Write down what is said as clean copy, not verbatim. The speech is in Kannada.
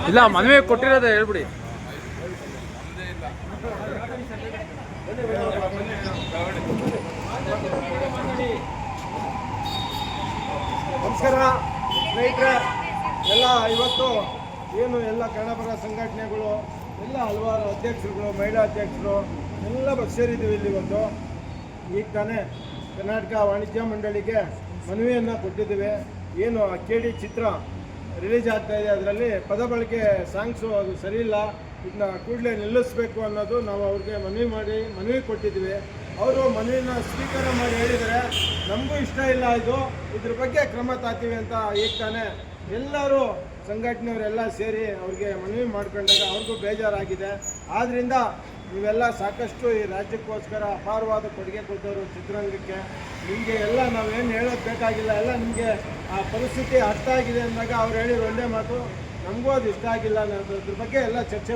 ಇಲ್ಲ ಮನವಿ ಕೊಟ್ಟಿರೋದೇ ಹೇಳ್ಬಿಡಿ. ನಮಸ್ಕಾರ ಸ್ನೇಹಿತರೆ. ಎಲ್ಲ ಇವತ್ತು ಏನು ಎಲ್ಲ ಕನ್ನಡಪರ ಸಂಘಟನೆಗಳು ಎಲ್ಲ ಹಲವಾರು ಅಧ್ಯಕ್ಷರುಗಳು, ಮಹಿಳಾ ಅಧ್ಯಕ್ಷರು ಎಲ್ಲ ಸೇರಿದ್ದೀವಿ ಇಲ್ಲಿ. ಒಂದು ಈಗ ತಾನೇ ಕರ್ನಾಟಕ ವಾಣಿಜ್ಯ ಮಂಡಳಿಗೆ ಮನವಿಯನ್ನು ಕೊಟ್ಟಿದ್ದೀವಿ. ಏನು KD ಚಿತ್ರ ರಿಲೀಸ್ ಆಗ್ತಾಯಿದೆ, ಅದರಲ್ಲಿ ಪದ ಬಳಕೆ ಸಾಂಗ್ಸು ಅದು ಸರಿಯಿಲ್ಲ, ಇದನ್ನ ಕೂಡಲೇ ನಿಲ್ಲಿಸಬೇಕು ಅನ್ನೋದು ನಾವು ಅವ್ರಿಗೆ ಮನವಿ ಕೊಟ್ಟಿದ್ದೀವಿ. ಅವರು ಮನವಿನ ಸ್ವೀಕಾರ ಮಾಡಿ ಹೇಳಿದರೆ ನಮಗೂ ಇಷ್ಟ ಇಲ್ಲ, ಇದ್ರ ಬಗ್ಗೆ ಕ್ರಮ ತಾತೀವಿ ಅಂತ ಈಗ ತಾನೇ ಎಲ್ಲರೂ ಸಂಘಟನೆಯವರೆಲ್ಲ ಸೇರಿ ಅವ್ರಿಗೆ ಮನವಿ ಮಾಡ್ಕೊಂಡಾಗ ಅವ್ರಿಗೂ ಬೇಜಾರಾಗಿದೆ. ಆದ್ದರಿಂದ ನೀವೆಲ್ಲ ಸಾಕಷ್ಟು ಈ ರಾಜ್ಯಕ್ಕೋಸ್ಕರ ಅಪಾರವಾದ ಕೊಡುಗೆ ಕೊಟ್ಟವರು ಚಿತ್ರರಂಗಕ್ಕೆ. ನಿಮಗೆ ಎಲ್ಲ ನಾವೇನು ಹೇಳೋದು ಬೇಕಾಗಿಲ್ಲ, ಎಲ್ಲ ನಿಮಗೆ ಆ ಪರಿಸ್ಥಿತಿ ಅರ್ಥ ಆಗಿದೆ ಅಂದಾಗ ಅವ್ರು ಹೇಳಿರೋ ಒಂದೇ ಮಾತು, ನಮಗೂ ಅದು ಇಷ್ಟ ಆಗಿಲ್ಲ ಅನ್ನೋದ್ರ ಬಗ್ಗೆ ಎಲ್ಲ ಚರ್ಚೆ